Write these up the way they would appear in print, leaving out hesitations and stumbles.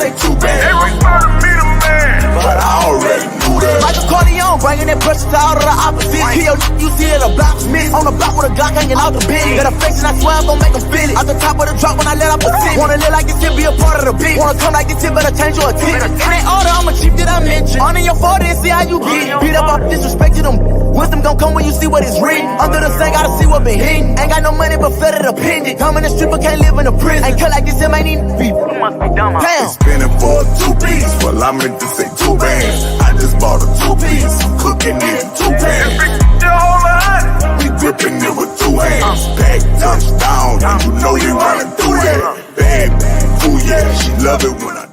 say too bad. They refer to me the man, but I already knew that. Michael Corleone bringing that pressure to all of the opposition. Kill you see it, a block miss. On the block with a Glock hanging out the bitch. That affection, I swear I'm gon' make them feel it. Out the top of the drop when I let out the city. Wanna live like this shit, be a part of the beat. Wanna come like this shit, better change your attention. In that order, I'm a chief that I mentioned. On in your 40 and see how you get. Beat up off disrespect to them. Wisdom gon' come when you see what is written. Under the sun, gotta see what been hidden. Ain't got no money, but flooded a pendant. Come in the street, but can't live in a prison. Ain't cut like this, it ain't even be. Damn. Spinning for a 2-piece. Well, I meant to say 2 bands. I just bought a 2-piece. Cooking it in 2 pans. We gripping it with 2 hands. Back touchdown, and you know you running through that. Bad, ooh yeah, she love it when I.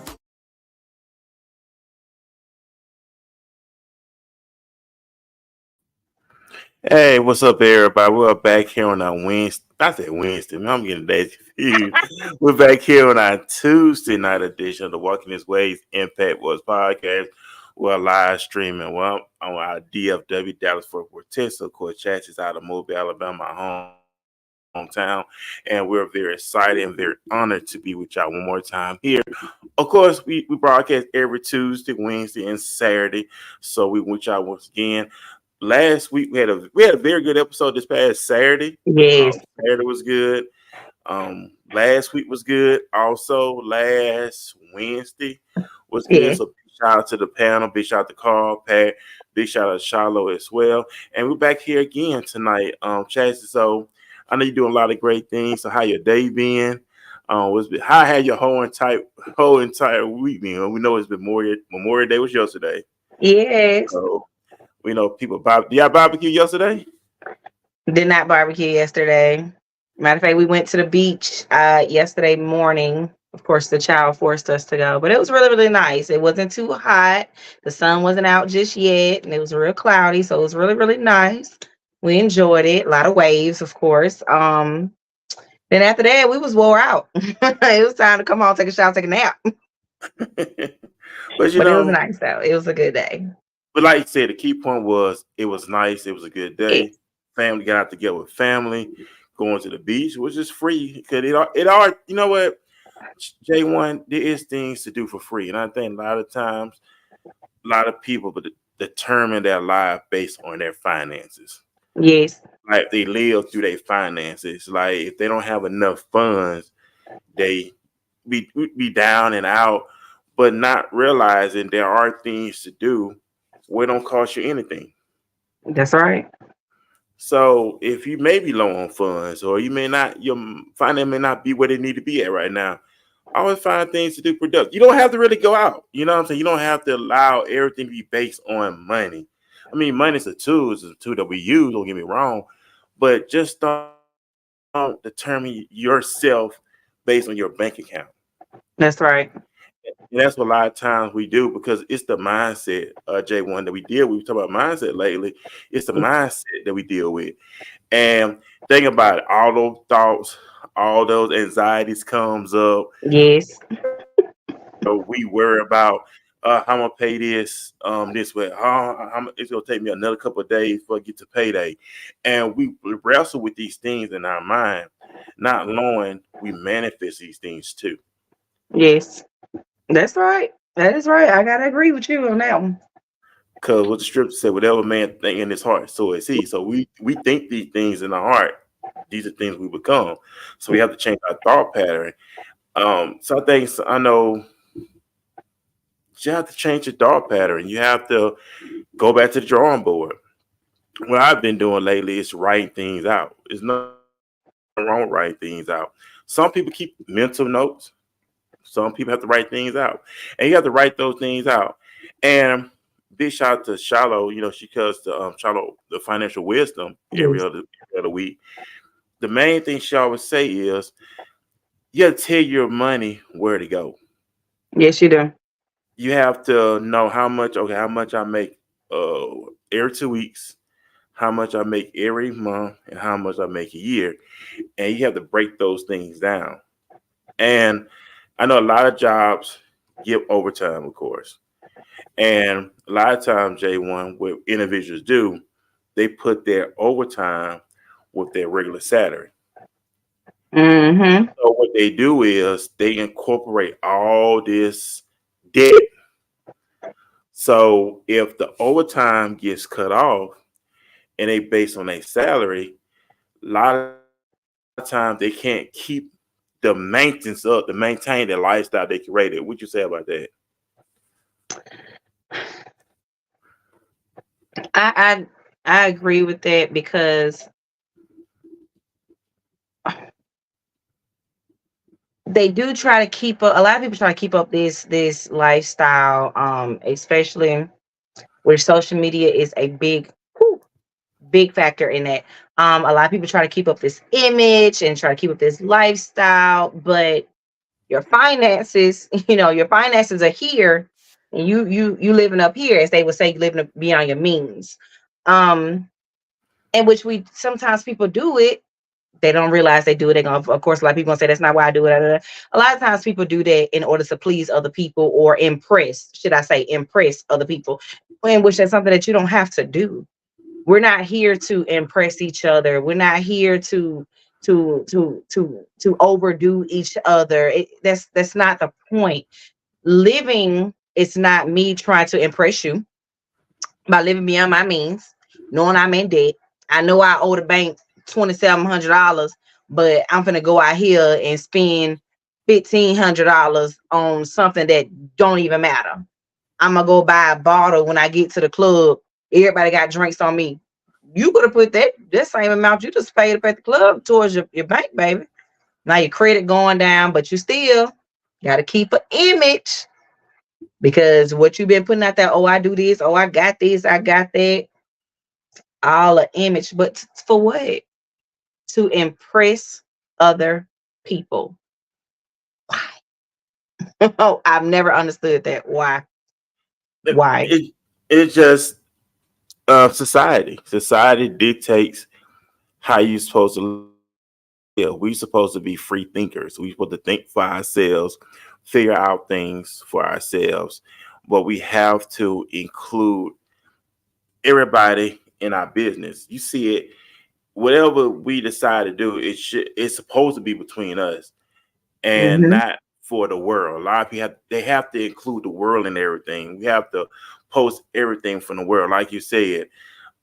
Hey, what's up, everybody? We're back here on our Wednesday. I said Wednesday. Man, I'm getting days confused. We're back here on our Tuesday night edition of the Walking His Ways Impact Wars podcast. We're live streaming. Well, on our DFW, Dallas Fort Worth, Texas. Of course, Chassis out of Mobile, Alabama, my hometown. And we're very excited and very honored to be with y'all one more time here. Of course, we broadcast every Tuesday, Wednesday, and Saturday. So we with y'all once again. Last week we had a very good episode this past Saturday. Yes. Saturday was good. Last week was good. Also, last Wednesday was good. Yeah. So big shout out to the panel, big shout out to Carl, Pat, big shout out to Charlotte as well. And we're back here again tonight. Chassis, so I know you're doing a lot of great things. So how your day been? How had your whole entire week been? We know it's been Memorial Day was yesterday. Yes. So we know people did y'all barbecue yesterday? Did not barbecue yesterday. Matter of fact, we went to the beach yesterday morning. Of course, the child forced us to go, but it was really, really nice. It wasn't too hot. The sun wasn't out just yet, and it was real cloudy, so it was really, really nice. We enjoyed it. A lot of waves, of course. Then after that, we was wore out. It was time to come on, take a shower, take a nap. But it was nice, though. It was a good day. But like you said, the key point was it was nice. It was a good day. Family got out together with family, going to the beach, which is free. Because it all, you know what, J1, there is things to do for free. And I think a lot of times, a lot of people determine their life based on their finances. Yes. Like they live through their finances. Like if they don't have enough funds, they be down and out, but not realizing there are things to do where it don't cost you anything. That's right. So if you may be low on funds, or you may not, your finance may not be where they need to be at right now, always find things to do productive. You don't have to really go out. You know what I'm saying? You don't have to allow everything to be based on money. I mean, money is a tool. It's a tool that we use. Don't get me wrong, but just don't determine yourself based on your bank account. That's right. And that's what a lot of times we do, because it's the mindset, J1, that we deal with. We talk about mindset lately. It's the mindset that we deal with. And think about it. All those thoughts, all those anxieties comes up. Yes. So we worry about how I'm going to pay this way. It's going to take me another couple of days before I get to payday. And we wrestle with these things in our mind, not knowing we manifest these things too. Yes. That's right. That is right. I gotta agree with you on that one. Because what the scripture said, whatever man think in his heart, so is he. So we think these things in our heart. These are things we become. So we have to change our thought pattern. I know you have to change your thought pattern. You have to go back to the drawing board. What I've been doing lately is writing things out. There's nothing wrong with writing things out. Some people keep mental notes. Some people have to write things out, and you have to write those things out. And big shout out to Charlotte. You know, she does Charlotte the financial wisdom every other week. The main thing she always say is, you have to tell your money where to go. Yes, you do. You have to know how much I make every 2 weeks, how much I make every month, and how much I make a year. And you have to break those things down. And I know a lot of jobs give overtime, of course. And a lot of times, J1, what individuals do, they put their overtime with their regular salary. Mm-hmm. So what they do is they incorporate all this debt. So if the overtime gets cut off and they based on their salary, a lot of times they can't keep the maintenance up to maintain the lifestyle they created. What you say about that? I I agree with that because they do try to keep up. A lot of people try to keep up this lifestyle, especially where social media is a big factor in that. A lot of people try to keep up this image and try to keep up this lifestyle, but your finances, your finances are here, and you living up here, as they would say, living beyond your means. Um, and which we sometimes people do it. They don't realize they do it. They're gonna, of course, a lot of people gonna say that's not why I do it. A lot of times people do that in order to please other people or impress, should I say, impress other people, in which that's something that you don't have to do. We're not here to impress each other. We're not here to overdo each other. That's not the point. Living is not me trying to impress you by living beyond my means, knowing I'm in debt. I know I owe the bank $2,700, but I'm gonna go out here and spend $1,500 on something that don't even matter. I'm gonna go buy a bottle when I get to the club. Everybody got drinks on me. You could have put that same amount you just paid up at the club towards your bank, baby. Now your credit going down, but you still got to keep an image because what you've been putting out there, oh, I do this, oh, I got this, I got that, all an image. But for what? To impress other people. Why? Oh, I've never understood that. Why? Why? It, it's just society. Society dictates how you're supposed to live. We're supposed to be free thinkers. We're supposed to think for ourselves, figure out things for ourselves, but we have to include everybody in our business. You see it, whatever we decide to do, it's supposed to be between us and Mm-hmm. not for the world. A lot of people they have to include the world in everything. We have to post everything from the world, like you said.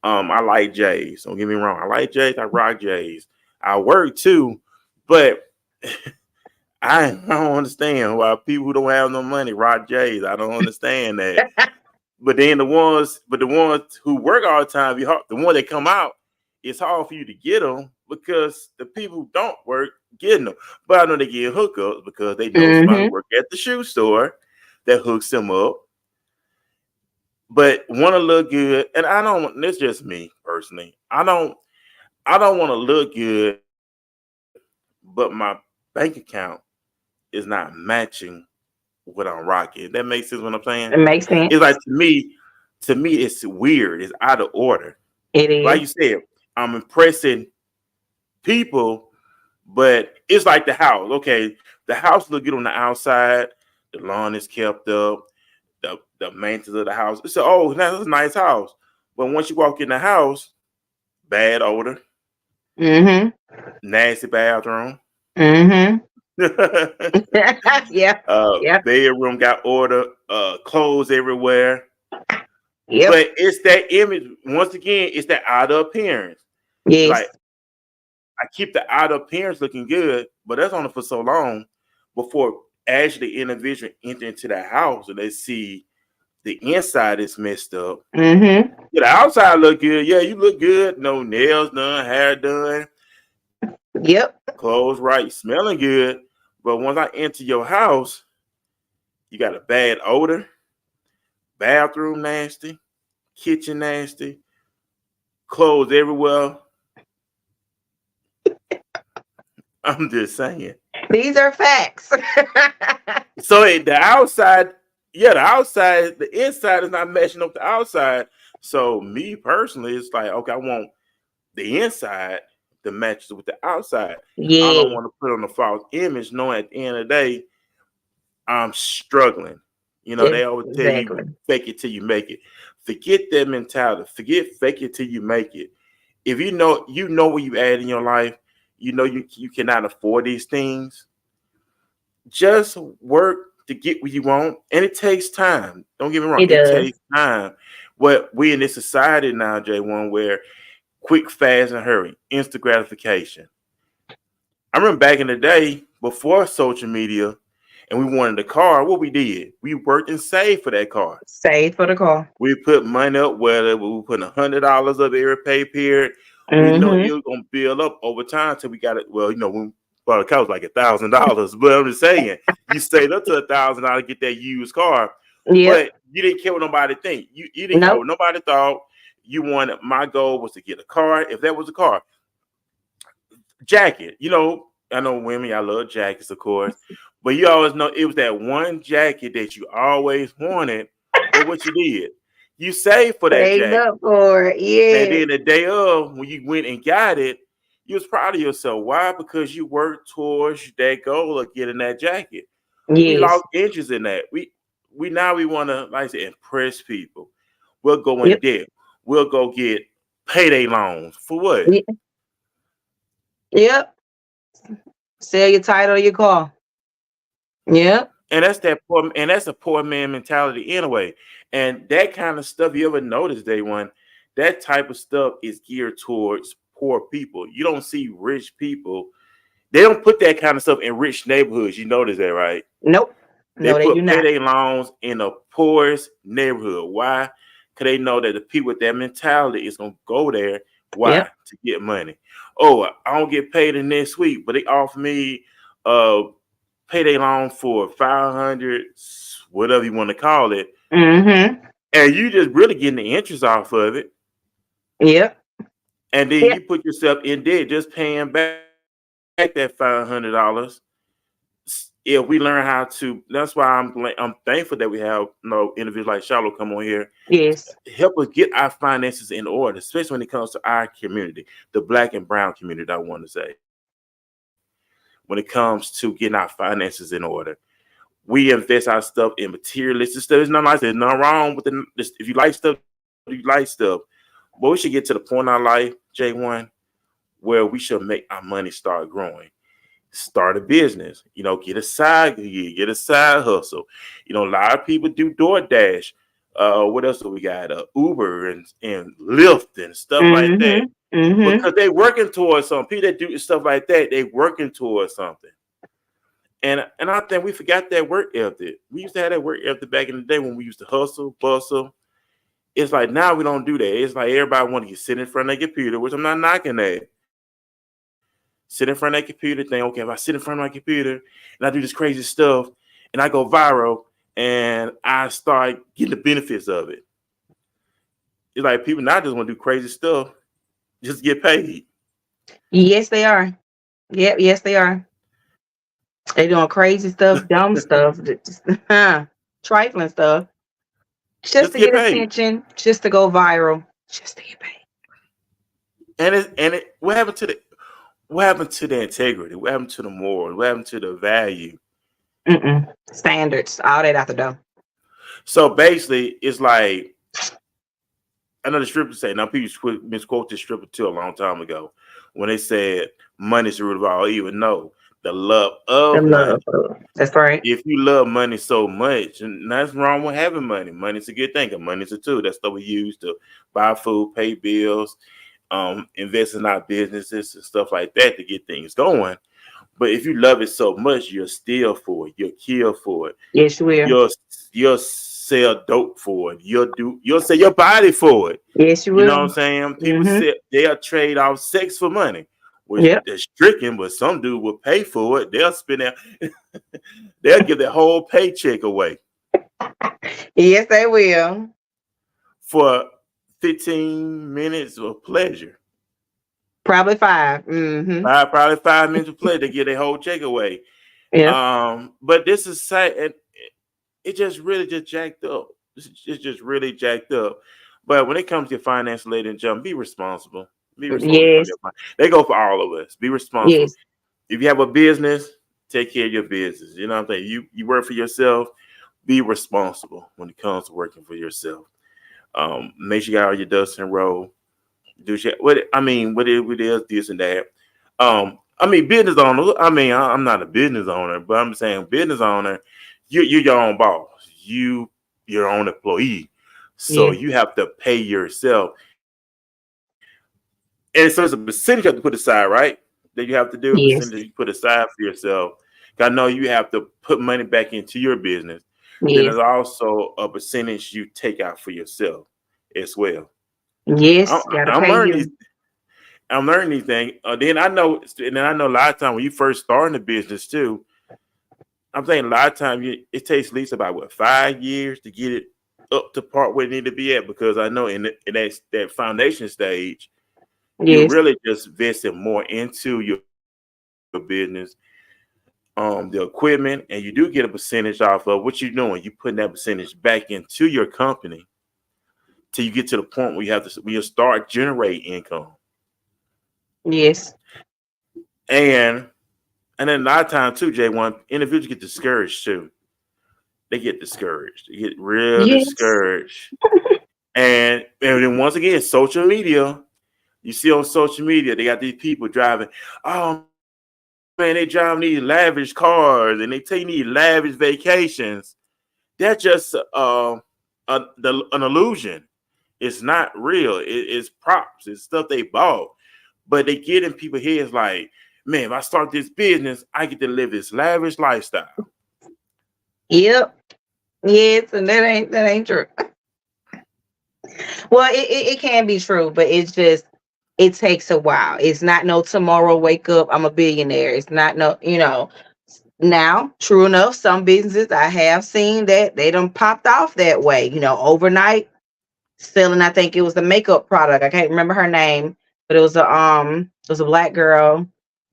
I like J's. Don't get me wrong. I like J's. I rock J's. I work too, but I don't understand why people who don't have no money rock J's. I don't understand that. But then the ones who work all the time, the ones that come out, it's hard for you to get them because the people who don't work getting them. But I know they get hookups because they know somebody Mm-hmm. who work at the shoe store that hooks them up. But want to look good, and I don't. That's just me personally. I don't want to look good, but my bank account is not matching what I'm rocking. That makes sense what I'm saying? It makes It's like sense. to me, it's weird. It's out of order. It Like is. you said, I'm impressing people, but it's like the house. Okay, the house look good on the outside. The lawn is kept up. The maintenance of the house. It's that's a nice house. But once you walk in the house, bad odor, Mm-hmm. nasty bathroom. Mm-hmm. Yeah. Yep. Bedroom got order, clothes everywhere. Yep. But it's that image. Once again, it's that outer appearance. Like Yes. I keep the outer appearance looking good, but that's only for so long before actually individual enter into the house and they see the inside is messed up. Mm-hmm. Yeah, the outside look good. Yeah, you look good. No nails done, hair done, Yep. clothes right, smelling good. But once I enter your house, you got a bad odor, bathroom nasty, kitchen nasty, clothes everywhere. I'm just saying. These are facts. So the outside, yeah, the inside is not matching up the outside. So me personally, it's like, okay, I want the inside to match with the outside. I don't Yeah. want to put on a false image, knowing at the end of the day, I'm struggling. They always tell you Exactly. fake it till you make it. Forget that mentality. Forget fake it till you make it. If you know where you at in your life, you know you cannot afford these things. Just work to get what you want, and it takes time. Don't get me wrong, It it does. takes time. But we in this society now, J1, where quick, fast, and hurry, instant gratification. I remember back in the day before social media, and we wanted a car. What we did, we worked and saved for that car. Save for the call. We put money up, whether we were putting $100 up every pay period. We know Mm-hmm. it was gonna build up over time till we got it. Well, when bought a car was like $1,000, but I'm just saying you saved up to $1,000 to get that used car, Yep. but you didn't care what nobody think. You didn't care Nope. what nobody thought. You wanted. My goal was to get a car. If that was a car, jacket. I know women. I love jackets, of course, but you always know it was that one jacket that you always wanted. But what you did, you saved for that Saved jacket. up for it. And Yes. then the day of, when you went and got it, you was proud of yourself. Why? Because you worked towards that goal of getting that jacket. We Yes. lost interest in that. We now we want to, like I said, impress people. We'll go in Yep. debt. We'll go get payday loans. For what? Ye- Yep. Sell your title of your car. Yep. And that's a poor man mentality anyway. And that kind of stuff, you ever notice, day one, that type of stuff is geared towards poor people. You don't see rich people. They don't put that kind of stuff in rich neighborhoods. You notice that, right? Nope. They No, they do put not. payday loans in the poorest neighborhood. Why? Because they know that the people with that mentality is going to go there. Why? Yep. To get money. Oh, I don't get paid in next week, but they offer me payday loan for 500, whatever you want to call it. Mm-hmm. And you just really getting the interest off of it. Yep. And then Yep. you put yourself in debt just paying back that $500. If we learn how to, that's why I'm thankful that we have individuals like Charlotte come on here, Yes. help us get our finances in order, especially when it comes to our community, the Black and brown community. I want to say, when it comes to getting our finances in order, we invest our stuff in materialistic stuff. There's nothing like that. There's nothing wrong with this. If you like stuff, you like stuff. But we should get to the point in our life, J1, where we should make our money start growing. Start a business, get a side gig, get a side hustle. A lot of people do DoorDash. What else do we got? Uber and Lyft and stuff like that. Mm-hmm. Mm-hmm. Because they working towards something. People that do stuff like that, they working towards something. And I think we forgot that work ethic. We used to have that work ethic back in the day when we used to hustle, bustle. It's like now we don't do that. It's like everybody want to sit in front of their computer, which I'm not knocking that. Sit in front of that computer, think, okay, if I sit in front of my computer and I do this crazy stuff and I go viral and I start getting the benefits of it. It's like people now just want to do crazy stuff, just get paid. Yes, they are. Yep. Yes, they are. They doing crazy stuff, dumb stuff, trifling stuff, just Just to get get paid. attention, just to go viral, just to get paid. And what happened to the integrity? What happened to the morals? What happened to the value? Standards, all that out the door. So basically, it's like, I know the strippers say, now people misquote this stripper too a long time ago when they said money's the root of all evil. No, the love The of money. love. That's right. If you love money so much, and nothing's wrong with having money. Money's a good thing, and money's a tool. That's what we use to buy food, pay bills, invest in our businesses and stuff like that to get things going. But if you love it so much, you'll steal for it, you'll kill for it, Yes, you will. you'll sell dope for it, you'll sell your body for it. Yes, you You know what I'm will. saying? People Mm-hmm. say they'll trade off sex for money, which Yep. is stricken, but some dude will pay for it. They'll spend that, they'll give their whole paycheck away Yes, they will. for 15 minutes of pleasure. Probably 5. Mm-hmm. Probably 5 minutes of pleasure to get their whole check away. Yeah. But this is sad. It just really just jacked up. It's just really jacked up. But when it comes to finance, ladies and gentlemen, be responsible. Be responsible. Yes. They go for all of us. Be responsible. Yes. If you have a business, take care of your business. You know what I'm saying? You work for yourself. Be responsible when it comes to working for yourself. Make sure you got all your ducks in a row. Do shit. What it is, this and that. I mean, business owner. I mean, I'm not a business owner, but I'm saying business owner. You're your own boss. Your own employee. So Yeah. you have to pay yourself, and so it's a percentage you have to put aside, right? That you have to do a Yes. percentage you put aside for yourself. I know you have to put money back into your business. Then Yes. there's also a percentage you take out for yourself as well. I'm, Yes. Gotta I'm pay learning these. you. I'm learning these things. Then I know a lot of time when you first start in the business too. I'm saying a lot of time it takes at least about 5 years to get it up to part where it need to be at, because I know in that foundation stage, you're Yes. really just investing more into your business, the equipment, and you do get a percentage off of what you're doing. You putting that percentage back into your company till you get to the point where you start generating income. Yes. And then a lot of times too, J1, individuals get discouraged too. They get discouraged. They get real Yes. discouraged. And then once again, social media. You see on social media, they got these people driving. Oh man, they driving these lavish cars and they taking these lavish vacations. That's just an illusion. It's not real. It's props. It's stuff they bought. But they get in people's heads like, man, if I start this business, I get to live this lavish lifestyle. Yep. Yes, and that ain't true. Well, it can be true, but it's just it takes a while. It's not no tomorrow wake up, I'm a billionaire. It's not no. Now, true enough, some businesses I have seen that they done popped off that way, overnight selling. I think it was the makeup product. I can't remember her name, but it was a black girl,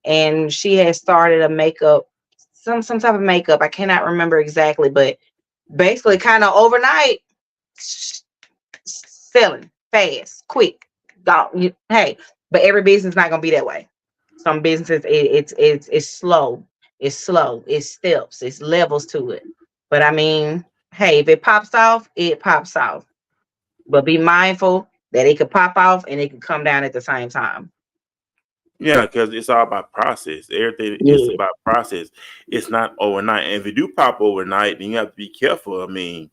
and she had started a makeup, some type of makeup. I cannot remember exactly, but basically kind of overnight selling fast, quick. Hey, but every business is not gonna be that way. Some businesses it's slow, it's steps, it's levels to it. But I mean, hey, if it pops off, it pops off. But be mindful that it could pop off and it could come down at the same time. Yeah, because it's all about process. Everything is Yeah, about process. It's not overnight. And if it do pop overnight, then you have to be careful. I mean,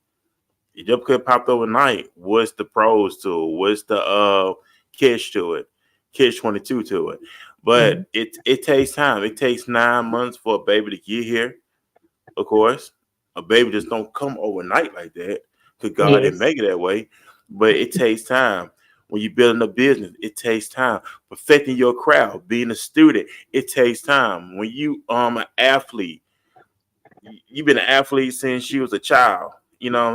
it just could pop overnight. What's the pros to it? What's the catch to it? Catch 22 to it. mhm. But it takes time. It takes 9 months for a baby to get here. Of course, a baby just don't come overnight like that, because God didn't Yes, make it that way. But it takes time. When you're building a business, it takes time. Perfecting your craft, being a student, it takes time. When you an athlete, you've been an athlete since you was a child,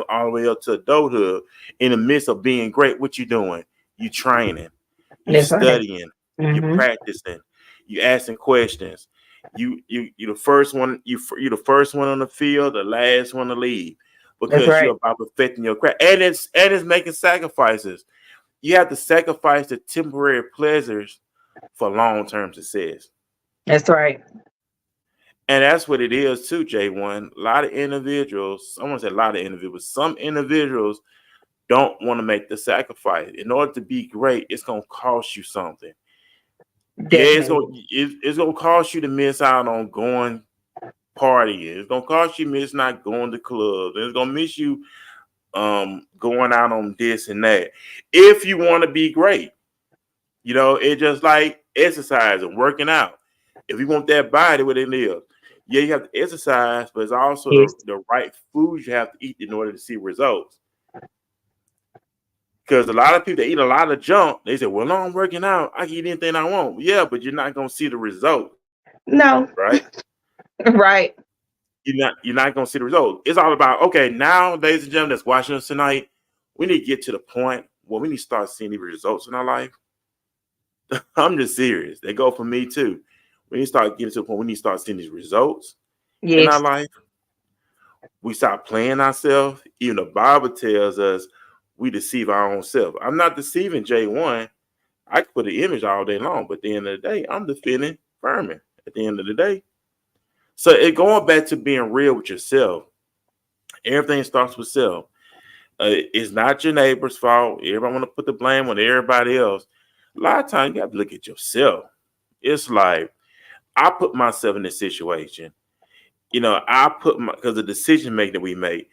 all the way up to adulthood. In the midst of being great, what you doing? You training, you that's right. studying, you Hmm. practicing, you asking questions. You the first one. You the first one on the field, the last one to leave, That's because you're right. about perfecting your craft, and it's making sacrifices. You have to sacrifice the temporary pleasures for long term success. That's right. And that's what it is too, J1. A lot of individuals, I want to say a lot of individuals, some individuals don't want to make the sacrifice. In order to be great, it's gonna cost you something. Yeah, Definitely. it's gonna cost you to miss out on going partying. It's gonna cost you miss not going to clubs. It's gonna miss you going out on this and that. If you want to be great, it's just like exercise and working out. If you want that body where it lives, yeah, you have to exercise, but it's also Yes. the right foods you have to eat in order to see results. Because a lot of people that eat a lot of junk, they say, "Well, I'm working out. I can eat anything I want." Yeah, but you're not gonna see the result, No. right? Right. You're not gonna see the result. It's all about, okay, now, ladies and gentlemen, that's watching us tonight. We need to get to the point where we need to start seeing the results in our life. I'm just serious. They go for me too. We need to start getting to the point we need to start seeing these results in our Yes. life. We stop playing ourselves. Even the Bible tells us we deceive our own self. I'm not deceiving J1. I can put an image all day long, but at the end of the day, I'm defending Furman at the end of the day. So it going back to being real with yourself. Everything starts with self. It's not your neighbor's fault. Everybody want to put the blame on everybody else. A lot of times you have to look at yourself. It's like, I put myself in this situation. I put because the decision making that we make.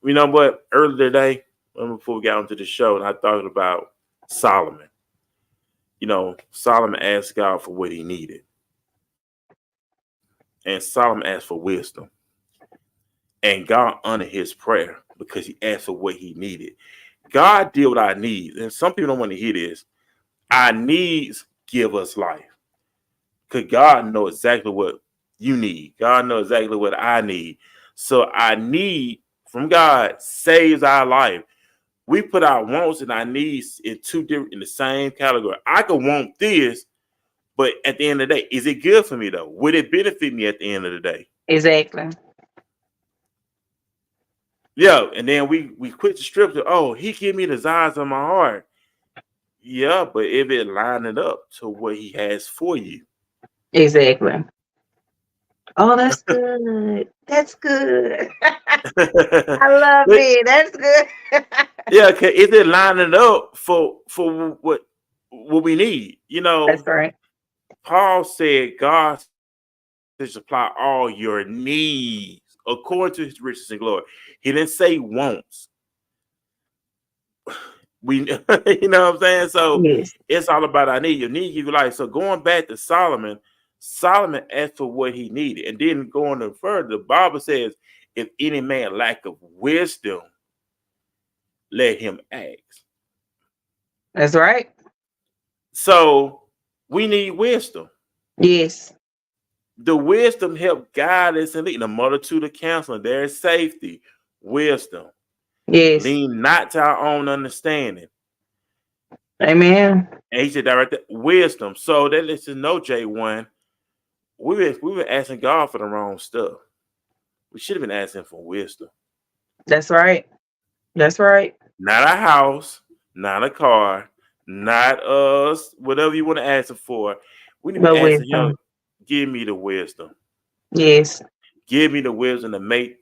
You know what? Earlier today, before we got onto the show, and I thought about Solomon. Solomon asked God for what he needed, and Solomon asked for wisdom, and God honored his prayer because he asked for what he needed. God did what I need, and some people don't want to hear this. Our needs give us life, because God knows exactly what you need. God knows exactly what I need. So our need from God saves our life. We put our wants and our needs in the same category. I could want this, but at the end of the day, is it good for me though? Would it benefit me at the end of the day? Exactly. Yeah, and then we quit the scripture. Oh, he give me the desires of my heart. Yeah, but if it lining up to what he has for you. Exactly. Oh, that's good. That's good. I love But, it. That's good. yeah, okay, is it lining up for what we need? That's right. Paul said God to supply all your needs according to his riches and glory. He didn't say wants. You know what I'm saying? So Yes. it's all about our need. Your need give you life. So going back to Solomon, Solomon asked for what he needed. And then going no further, the Bible says, if any man lack of wisdom, let him ask. That's right. So we need wisdom. Yes. The wisdom help guide us and lead. The multitude of counseling, there is safety, wisdom. Yes. Lean not to our own understanding. Amen. And he said directly, wisdom. So that lets us know, J1, we were asking God for the wrong stuff. We should have been asking for wisdom. That's right. That's right. Not a house, not a car, not us, whatever you want to ask it for. We need to But be asking him, wisdom. give me the wisdom. Yes. Give me the wisdom to make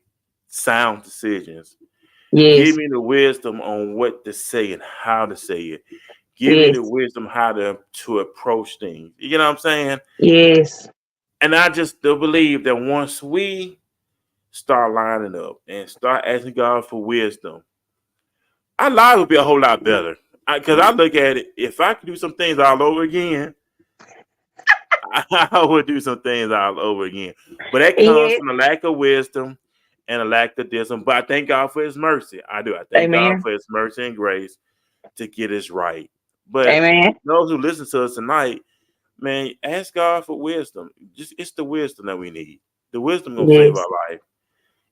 sound decisions. Give Yes. me the wisdom on what to say and how to say it. Give me the Yes. wisdom how to approach things. You know what I'm saying? Yes. And I just do believe that once we start lining up and start asking God for wisdom, our life would be a whole lot better. Because I look at it, if I could do some things all over again, I would do some things all over again. But that comes Yes. from a lack of wisdom and a lack of wisdom. But I thank God for his mercy. I do. I thank God Amen. for his mercy and grace to get us right. But Amen. those who listen to us tonight, man, ask God for wisdom. It's the wisdom that we need. The wisdom gonna save Yes. our life.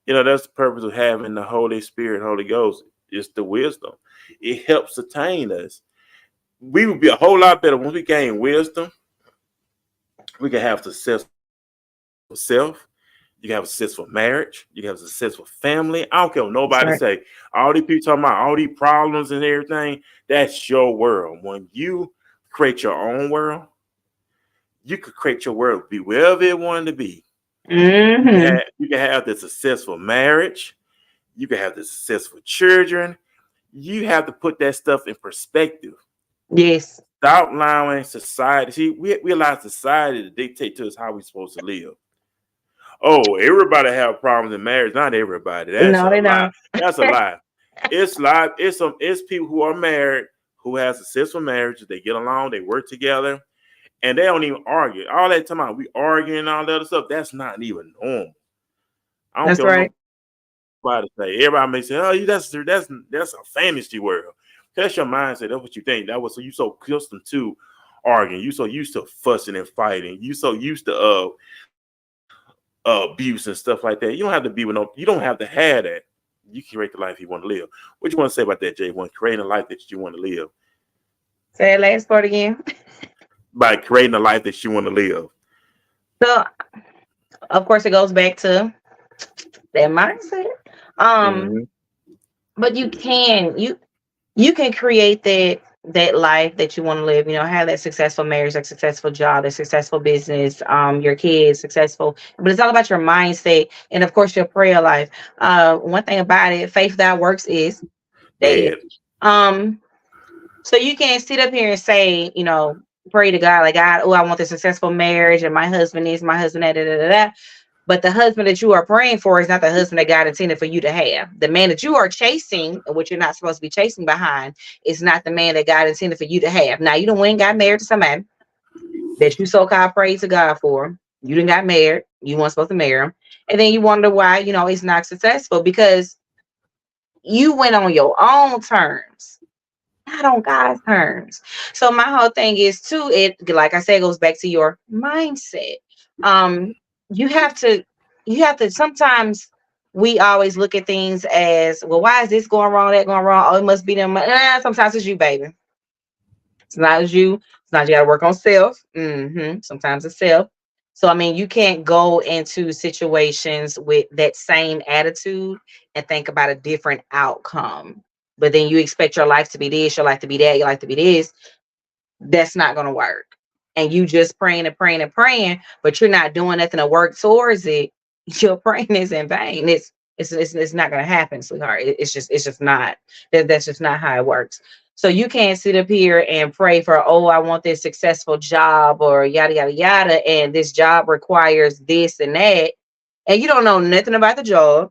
That's the purpose of having the Holy Spirit, Holy Ghost. It's the wisdom. It helps attain us. We would be a whole lot better once we gain wisdom. We can have successful self. You can have a successful marriage. You can have a successful family. I don't care what That's nobody right. say. All these people talking about all these problems and everything. That's your world. When you create your own world, you could create your world be wherever it wanted to be. Mm-hmm. You can have the successful marriage. You can have the successful children. You have to put that stuff in perspective. Yes. Stop allowing society. See, we allow society to dictate to us how we're supposed to live. Oh, everybody have problems in marriage. Not everybody. That's No, a they lie. don't. That's a lie. It's lie. It's people who are married who have successful marriages. They get along. They work together, and they don't even argue. All that time out, we arguing and all that other stuff. That's not even normal. I don't That's care what right. nobody say. Everybody may say, "Oh, that's a fantasy world." That's your mindset. That's what you think. That was so you so accustomed to arguing. You so used to fussing and fighting. You so used to abuse and stuff like that. You don't have to be with no. You don't have to have that. You can create the life you want to live. What you want to say about that, Jay? Creating a life that you want to live Say that last part again. by creating a life that you want to live. So, of course, it goes back to that mindset. Um, Mm-hmm. but you can create that life that you want to live. Have that successful marriage, that successful job, that successful business, your kids successful. But it's all about your mindset and, of course, your prayer life. One thing about it, faith without works is dead. Dead. Um, so you can't sit up here and say, pray to God, like, God, oh, I want a successful marriage, and my husband is my husband, da, da, da, da. But the husband that you are praying for is not the husband that God intended for you to have. The man that you are chasing, which you're not supposed to be chasing behind, is not the man that God intended for you to have. Now, you don't went and got married to somebody that you so-called prayed to God for. You didn't got married. You weren't supposed to marry him. And then you wonder why, it's not successful, because you went on your own terms, not on God's terms. So my whole thing is too, it, like I said, goes back to your mindset. Um, you have to, sometimes we always look at things as, well, why is this going wrong, that going wrong? Oh, it must be them. Sometimes it's you, baby. It's not as you. It's not, you got to work on self. Sometimes it's self. So, I mean, you can't go into situations with that same attitude and think about a different outcome. But then you expect your life to be this, your life to be that, your life to be this. That's not going to work. And you just praying and praying and praying, but you're not doing nothing to work towards it. Your praying is in vain. It's not going to happen, sweetheart. It's just not. That's just not how it works. So you can't sit up here and pray for, oh, I want this successful job or yada yada yada, and this job requires this and that, and you don't know nothing about the job.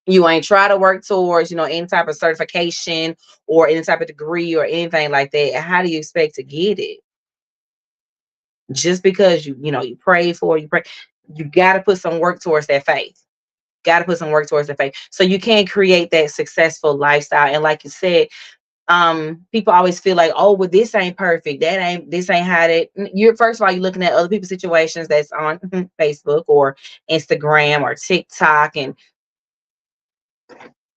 You ain't try to work towards, any type of certification or any type of degree or anything like that. How do you expect to get it? Just because you pray for, you got to put some work towards that faith. Got to put some work towards the faith. So you can't create that successful lifestyle. And like you said, people always feel like, oh, well, this ain't perfect. This ain't how that. You're, first of all, you're looking at other people's situations that's on Facebook or Instagram or TikTok, and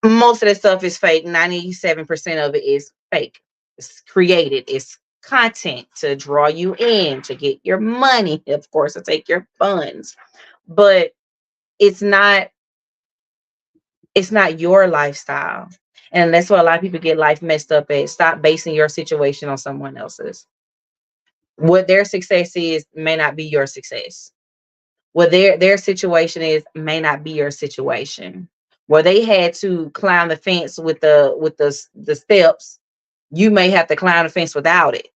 most of that stuff is fake. 97% of it is fake. It's created. It's content to draw you in, to get your money, of course, to take your funds. But it's not your lifestyle. And that's what a lot of people get life messed up at. Stop basing your situation on someone else's. What their success is may not be your success. What their situation is may not be your situation. Where they had to climb the fence with the steps, you may have to climb the fence without it.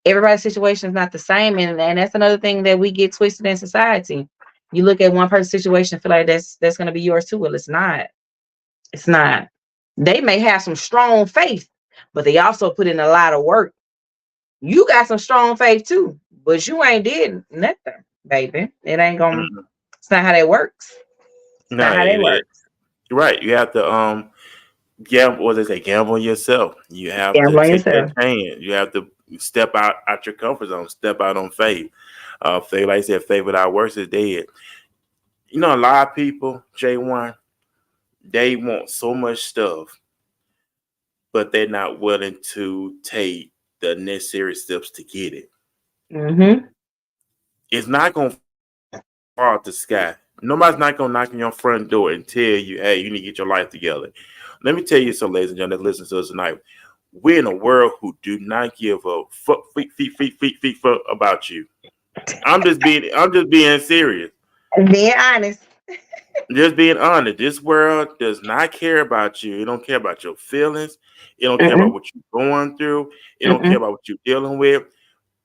Everybody's situation is not the same, and that's another thing that we get twisted in society. You look at one person's situation and feel like that's going to be yours too. Well, it's not. It's not. They may have some strong faith, but they also put in a lot of work. You got some strong faith too, but you ain't did nothing, baby. It ain't gonna. Mhm. It's not how that works. It's not No, how that works. right. You have to gamble. What they say, gamble on yourself. You have to Gamble on take that yourself. chance. You have to step out your comfort zone. Step out on faith. Faith, like I said, faith without works is dead. A lot of people, J1, they want so much stuff, but they're not willing to take the necessary steps to get it. Mm-hmm. It's not gonna fall out the sky. Nobody's not gonna knock on your front door and tell you, "Hey, you need to get your life together." Let me tell you something, ladies and gentlemen, that listen to us tonight. We're in a world who do not give a fuck, fuck about you. I'm just being serious. Being honest. Just being honest. This world does not care about you. It don't care about your feelings. It don't care about Mm-mm. what you're going through. It don't care Mm-mm. about what you're dealing with.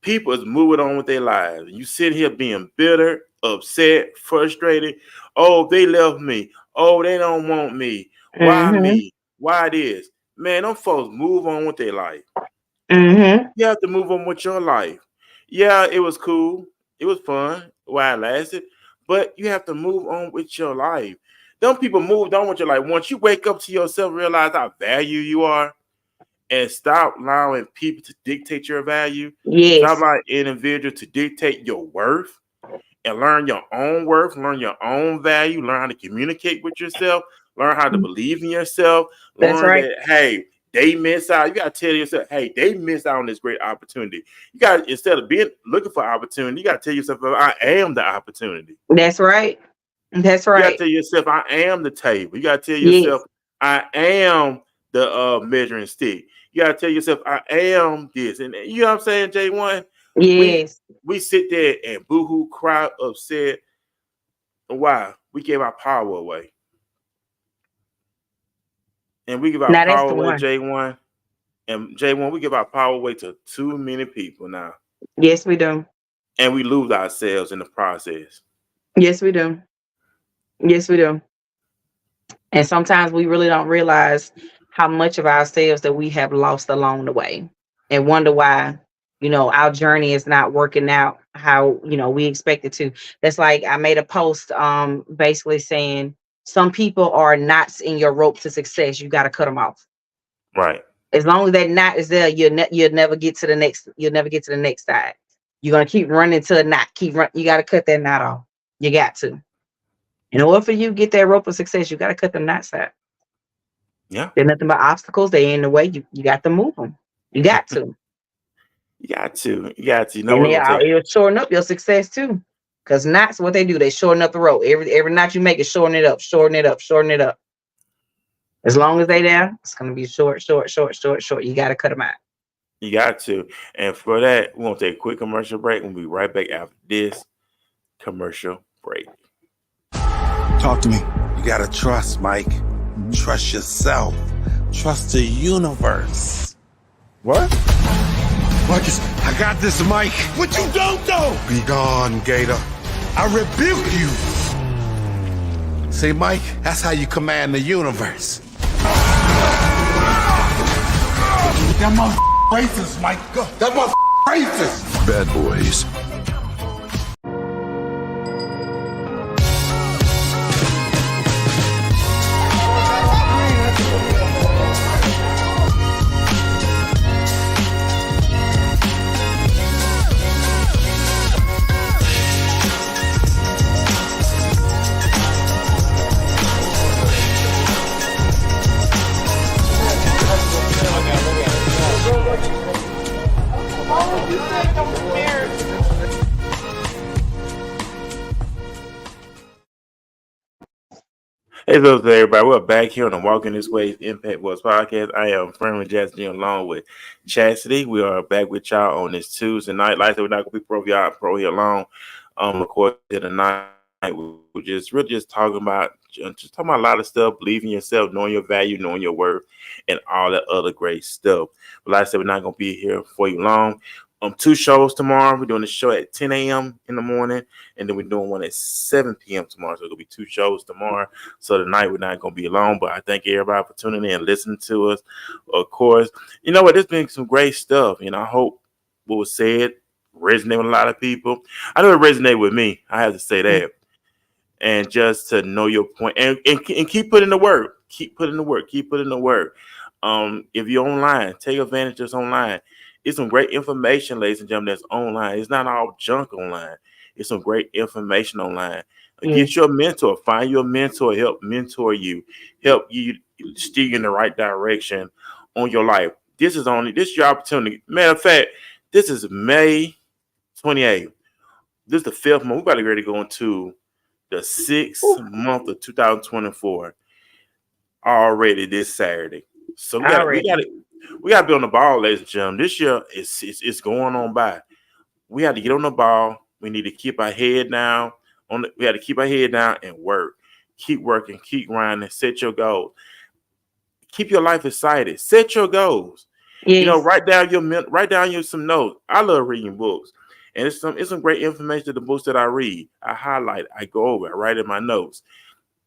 People is moving on with their lives. You sit here being bitter, upset, frustrated. Oh, they left me. Oh, they don't want me. Why Mm-hmm. me? Why this? Man, them folks move on with their life. Mm-hmm. You have to move on with your life. Yeah, it was cool. It was fun while it lasted. But you have to move on with your life. Them people moved on with your life. Once you wake up to yourself, realize how value you are, and stop allowing people to dictate your value. Stop Yes. allowing individuals to dictate your worth, and learn your own worth, learn your own value, learn how to communicate with yourself, learn how to believe in yourself, That's learn right. that, hey, they miss out. You got to tell yourself, hey, they missed out on this great opportunity. You got, instead of being looking for opportunity, you got to tell yourself, I am the opportunity. That's right. That's You got to right. tell yourself, I am the table. You got to tell yourself, Yes. I am the measuring stick. You got to tell yourself, I am this. And you know what I'm saying, J1? We Yes. we sit there and boohoo, cry, upset. Why? We gave our power away. And we give our Now that's power the away, one. J1. And J1, we give our power away to too many people now. Yes, we do. And we lose ourselves in the process. Yes, we do. Yes, we do. And sometimes we really don't realize how much of ourselves that we have lost along the way and wonder why, our journey is not working out how, we expect it to. That's like I made a post basically saying some people are knots in your rope to success. You got to cut them off. Right. As long as that knot is there, you'll never get to the next. You'll never get to the next side. You're gonna keep running to a knot. Keep run. You got to cut that knot off. You got to. In order for you to get that rope of success, you got to cut them knots out. Yeah. They're nothing but obstacles. They're in the way. You got to move them. You got to. You got to. You got to. You know And what? it'll shorten up your success too. Because knots, what they do, they shorten up the rope. Every knot you make is shorten it up, shorten it up, shorten it up. As long as they there, it's gonna be short, short, short, short, short. You got to cut them out. You got to. And for that, we're going to take a quick commercial break. We'll be right back after this commercial break. Talk to me. You gotta trust, Mike. Trust yourself. Trust the universe. What? Marcus, I got this, Mike. what you don't do? Be gone, Gator. I rebuke you. See, Mike, that's how you command the universe. That motherfucker racist, Mike. That motherfucker racist. Bad Boys. Hey, hello to everybody. We're back here on the Walking This Way Impact Wars podcast. I am Freeman Jackson along with Chastity. We are back with y'all on this Tuesday night. Like I said, we're not going to be pro here alone. Of course, tonight we're just talking about a lot of stuff, believing yourself, knowing your value, knowing your worth, and all that other great stuff. But like I said, we're not going to be here for you long. 2 shows tomorrow. We're doing a show at 10 a.m. in the morning, and then we're doing one at 7 p.m. tomorrow. So it'll be 2 shows tomorrow. So tonight we're not going to be alone, but I thank everybody for tuning in and listening to us. Of course, you know what? There's been some great stuff. I hope what was said resonate with a lot of people. I know it resonated with me. I have to say that. And just to know your point and keep putting the work. Keep putting the work. Keep putting the work. If you're online, take advantage of this online. It's some great information, ladies and gentlemen, that's online. It's not all junk online. It's some great information online. Get your mentor. Find your mentor. Help mentor you. Help you steer you in the right direction on your life. This is your opportunity. Matter of fact, this is May 28th. This is the 5th month. We're about to get ready to go into the 6th month of 2024 already this Saturday. So we got to be on the ball, ladies and gentlemen. This year it's going on by. We have to get on the ball. We need to keep our head down. We have to keep our head down and work. Keep working. Keep grinding. Set your goals. Keep your life excited. Set your goals. Yes. Write down some notes. I love reading books, and it's some great information in the books that I read. I highlight. I go over. I write in my notes.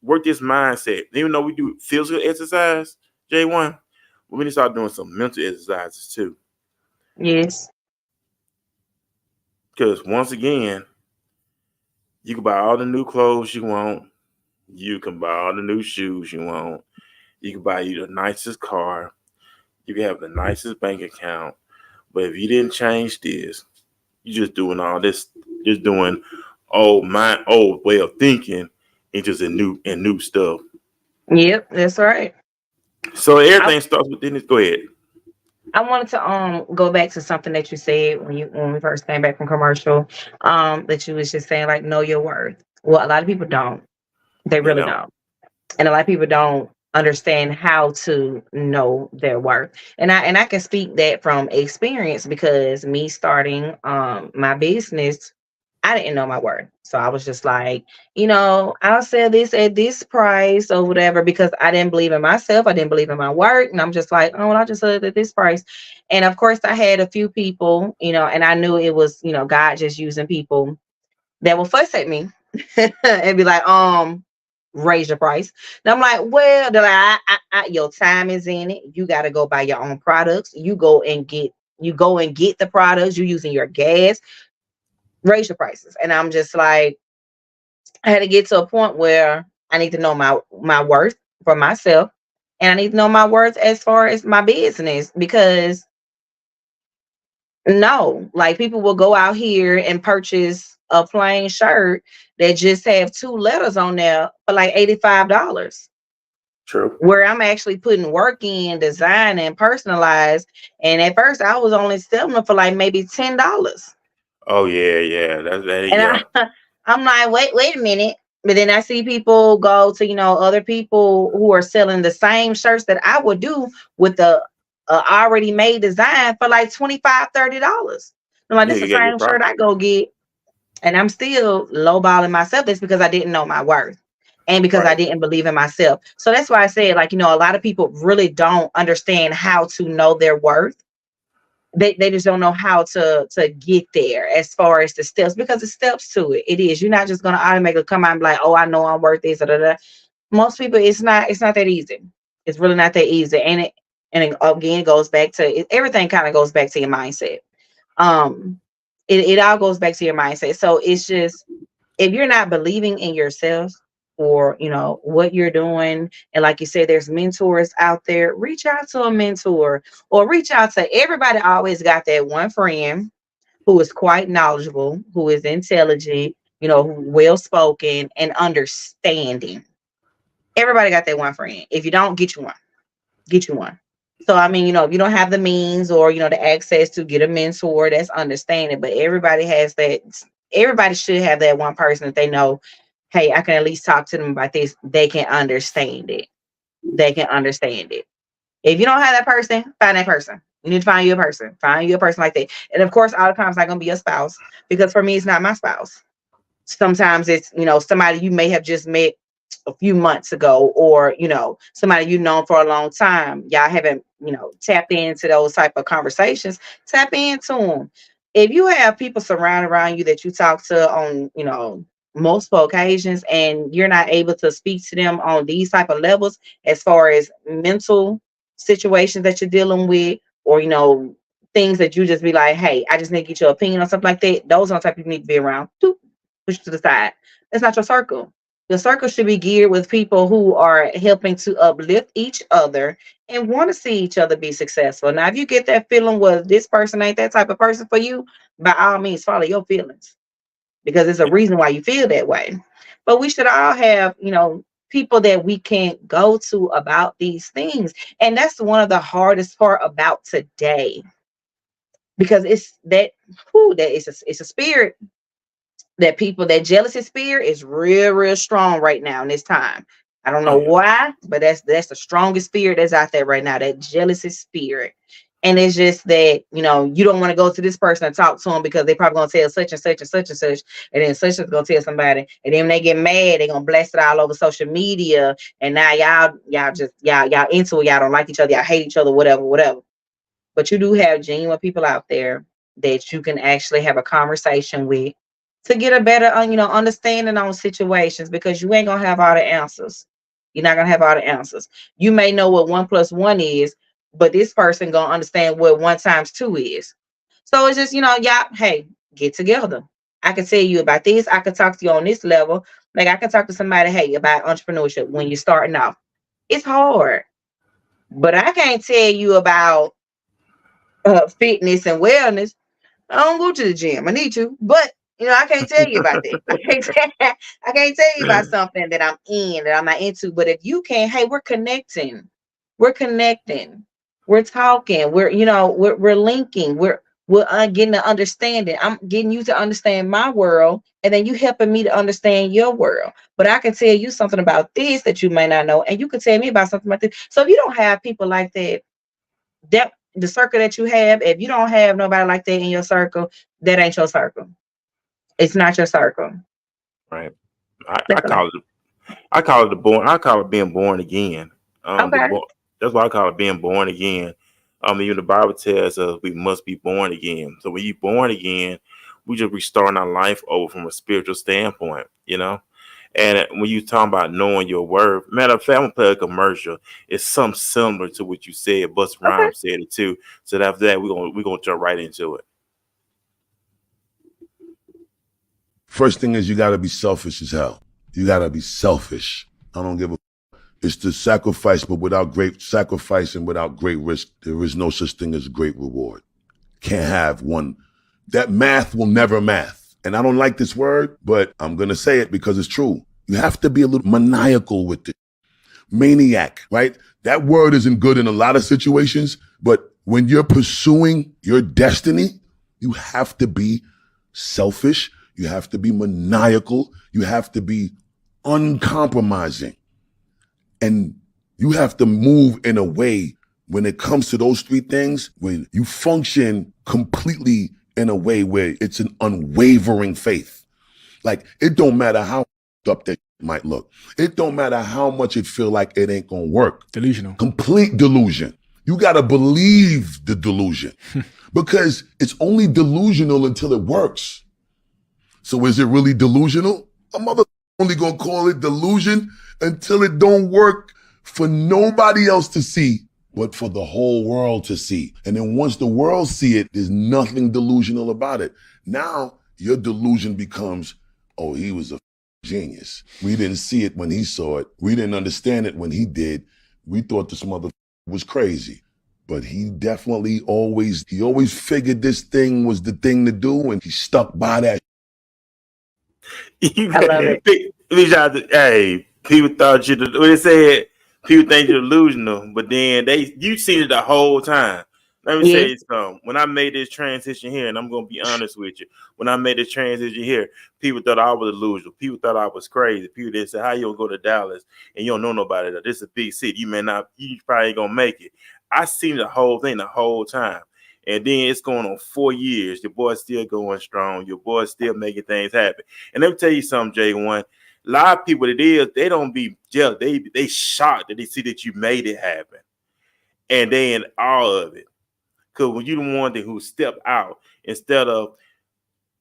Work this mindset. Even though we do physical exercise, J1. We need to start doing some mental exercises too. Yes. Because once again, you can buy all the new clothes you want. You can buy all the new shoes you want. You can buy you the nicest car. You can have the nicest bank account. But if you didn't change this, you're just doing all this, just doing my old way of thinking into the new stuff. Yep, that's right. So everything starts with this. Go ahead. I wanted to go back to something that you said when we first came back from commercial. That you was just saying, like, know your worth. Well, a lot of people don't. They really don't. And a lot of people don't understand how to know their worth. And I can speak that from experience, because me starting my business, I didn't know my worth. So I was just like, I'll sell this at this price or whatever because I didn't believe in myself. I didn't believe in my work. And I'm just like, oh, well, I'll just sell it at this price. And of course, I had a few people, and I knew it was, God just using people that will fuss at me and be like, raise your price. And I'm like, well, they're like, your time is in it. You got to go buy your own products. You go and get the products. You using your gas. Raise your prices. And I'm just like, I had to get to a point where I need to know my worth for myself, and I need to know my worth as far as my business, because no, like people will go out here and purchase a plain shirt that just have 2 letters on there for like $85. True. Where I'm actually putting work in, design and personalized. And at first I was only selling them for like maybe $10. Oh yeah. That And yeah. I'm like, wait a minute. But then I see people go to, other people who are selling the same shirts that I would do with the already made design for like $25-$30. I'm like, Yeah, this you is the got your same shirt profit. I go get. And I'm still lowballing myself. That's because I didn't know my worth and because I Right. didn't believe in myself. So that's why I said, like, a lot of people really don't understand how to know their worth. They just don't know how to get there as far as the steps, because the steps to it is, you're not just going to automatically come out and be like, oh, I know I'm worth this. Da, da, da. Most people, it's not that easy. It's really not that easy. And it again goes back to everything kind of goes back to your mindset. Um, it all goes back to your mindset. So it's just, if you're not believing in yourself or what you're doing, and like you said, there's mentors out there, reach out to a mentor or reach out to everybody. Always got that one friend who is quite knowledgeable, who is intelligent, who well spoken and understanding. Everybody got that one friend. If you don't, get you one. So I mean, if you don't have the means or the access to get a mentor, that's understanding. But everybody has that. Everybody should have that one person that they know, hey, I can at least talk to them about this. They can understand it. They can understand it. If you don't have that person, find that person. You need to find you a person. Find you a person like that. And of course, all the time it's not gonna be your spouse, because for me, it's not my spouse. Sometimes it's somebody you may have just met a few months ago, or somebody you've known for a long time. Y'all haven't tapped into those type of conversations. Tap into them. If you have people surrounded around you that you talk to on multiple occasions, and you're not able to speak to them on these type of levels as far as mental situations that you're dealing with, or things that you just be like, hey, I just need to get your opinion on something like that, those are the type you need to be around. Push to the side. That's not your circle. Your circle should be geared with people who are helping to uplift each other and want to see each other be successful. Now, if you get that feeling, well, this person ain't that type of person for you, by all means, follow your feelings, because there's a Yeah. reason why you feel that way. But we should all have, people that we can go to about these things. And that's one of the hardest part about today, because it's that, that it's a spirit, that people, that jealousy spirit is real strong right now in this time. I don't Oh know yeah. why, but that's the strongest spirit that's out there right now, that jealousy spirit. And it's just that you don't want to go to this person and talk to them, because they probably gonna tell such and such and such and such, and then such is gonna tell somebody, and then when they get mad, they're gonna blast it all over social media, and now y'all just y'all into it, y'all don't like each other, y'all hate each other, whatever. But you do have genuine people out there that you can actually have a conversation with to get a better, understanding on situations, because you ain't gonna have all the answers. You're not gonna have all the answers. You may know what 1 + 1 is, but this person gonna understand what 1 x 2 is. So it's just, y'all, hey, get together. I can tell you about this. I can talk to you on this level. Like I can talk to somebody, hey, about entrepreneurship when you're starting off. It's hard, but I can't tell you about fitness and wellness. I don't go to the gym. I need to, but I can't tell you about that. I can't tell you about something that I'm in, that I'm not into. But if you can, hey, we're connecting. We're connecting. We're talking. We're linking. We're getting to understanding. I'm getting you to understand my world, and then you helping me to understand your world. But I can tell you something about this that you may not know, and you can tell me about something about this. So if you don't have people like that, that the circle that you have, if you don't have nobody like that in your circle, that ain't your circle. It's not your circle. Right. That's what I call it the born. I call it being born again. okay. That's why I call it being born again. Even the Bible tells us we must be born again. So when you're born again, we just restarting our life over from a spiritual standpoint, you know. And when you talk about knowing your worth, matter of fact, I'm gonna play a commercial. It's something similar to what you said. Busta Okay. Rhymes said it too. So after that, we're gonna jump right into it. First thing is you gotta be selfish as hell. You gotta be selfish. I don't give a. It's the sacrifice, but without great sacrifice and without great risk, there is no such thing as great reward. Can't have one. That math will never math. And I don't like this word, but I'm gonna say it because it's true. You have to be a little maniacal with it. Maniac, right? That word isn't good in a lot of situations, but when you're pursuing your destiny, you have to be selfish. You have to be maniacal. You have to be uncompromising. And you have to move in a way when it comes to those three things, when you function completely in a way where it's an unwavering faith. Like, it don't matter how up that might look. It don't matter how much it feel like it ain't gonna work. Delusional. Complete delusion. You gotta believe the delusion because it's only delusional until it works. So is it really delusional? A mother only gonna call it delusion until it don't work for nobody else to see, but for the whole world to see. And then once the world see it, there's nothing delusional about it. Now your delusion becomes, oh, he was a genius. We didn't see it when he saw it. We didn't understand it when he did. We thought this mother was crazy. But he definitely always figured this thing was the thing to do, and he stuck by that. I love it. Hey, people thought you. When they said people think you're delusional, but then you seen it the whole time. Let me say something. When I made this transition here, and I'm gonna be honest with you, when I made this transition here, people thought I was delusional. People thought I was crazy. People did say, "How you gonna go to Dallas and you don't know nobody? This is a big city. You probably ain't gonna make it." I seen the whole thing the whole time. And then it's going on 4 years. Your boy's still going strong. Your boy's still making things happen. And let me tell you something, J1. A lot of people they don't be jealous. They shocked that they see that you made it happen. And they in awe of it. Because when you the one who stepped out, instead of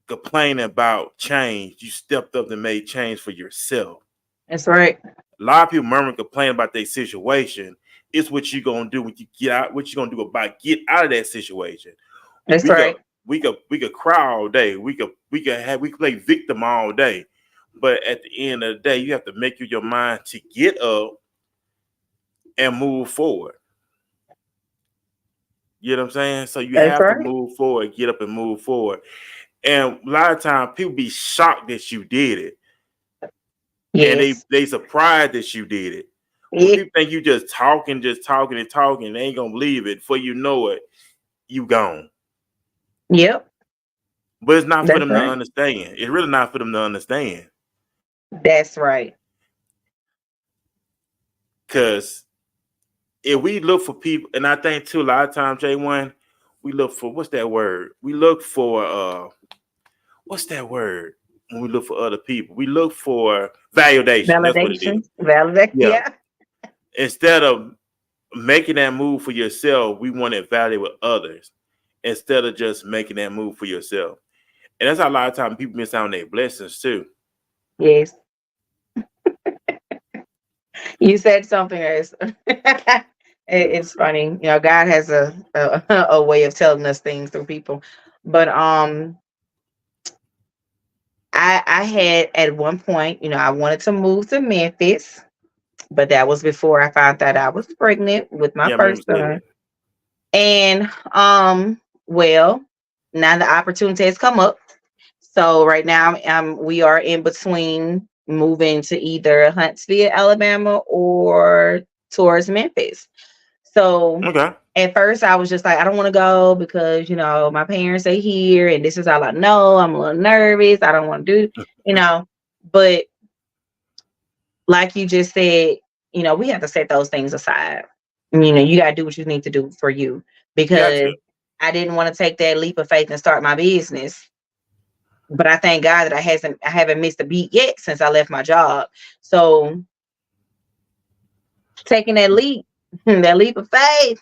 complaining about change, you stepped up and made change for yourself. That's right. A lot of people murmur and complain about their situation. It's what you gonna do when you get out. What you gonna do about get out of that situation? That's right. We could cry all day. We could play victim all day. But at the end of the day, you have to make your mind to get up and move forward. You know what I'm saying? So you have to move forward, get up and move forward. And a lot of times people be shocked that you did it. Yes. And they surprised that you did it. When people think you just talking, they ain't gonna believe it. Before you know it, you gone. Yep. But it's not for them to understand. It's really not for them to understand. That's right. Because if we look for people, and I think too, a lot of times, J1, we look for what's that word? We look for what's that word? When we look for other people, we look for validation. That's what it is. Validation. Yeah. Instead of making that move for yourself, we want to evaluate others instead of just making that move for yourself. And that's how a lot of times people miss out on their blessings too. Yes. You said something else. It's funny. You know, God has a way of telling us things through people. But I had at one point, you know, I wanted to move to Memphis, but that was before I found out I was pregnant with my first son. And well, now the opportunity has come up. So right now we are in between moving to either Huntsville, Alabama, or towards Memphis. So at first I was just like, I don't want to go because, you know, my parents are here and this is all I know. I'm a little nervous. I don't want to do, you know, but like you just said, you know, we have to set those things aside. You know, you got to do what you need to do for you, because I didn't want to take that leap of faith and start my business But I thank God that I haven't missed a beat yet since I left my job. So taking that leap, that leap of faith,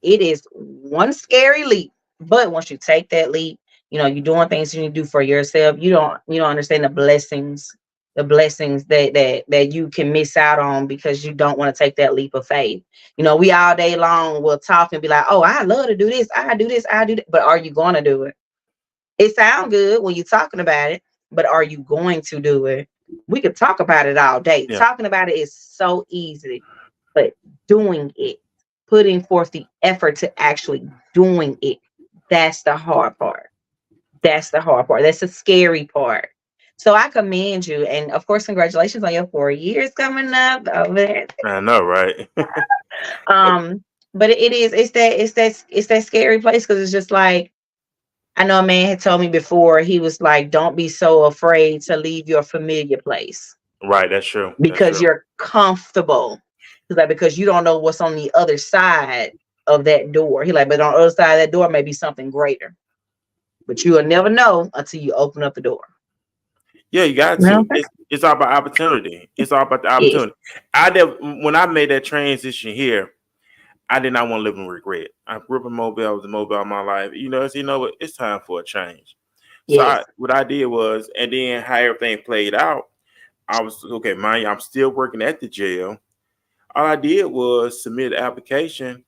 it is one scary leap. But once you take that leap, you're doing things you need to do for yourself. You don't understand the blessings that you can miss out on because you don't want to take that leap of faith. We all day long will talk and be like, oh, I love to do this, I do this, I do that. But are you going to do it? It sounds good when you're talking about it, but are you going to do it? We could talk about it all day. Yeah. Talking about it is so easy, but doing it, putting forth the effort to actually doing it, that's the hard part. That's the hard part. That's the scary part. So I commend you. And of course, congratulations on your 4 years coming up over there. I know, right? But it's that scary place because it's just like, I know a man had told me before, he was like, don't be so afraid to leave your familiar place Right, that's true. That's because true. you're comfortable. He's like, because you don't know what's on the other side of that door. He like, but on the other side of that door may be something greater. But you'll never know until you open up the door. Yeah, you got No, to. It's all about opportunity. It's all about the yes. opportunity. When I made that transition here, I did not want to live in regret. I grew up in Mobile. I was in Mobile all my life. What? It's time for a change. So Yes. what I did was, and then how everything played out, I was okay. Mind you, I'm still working at the jail. All I did was submit an application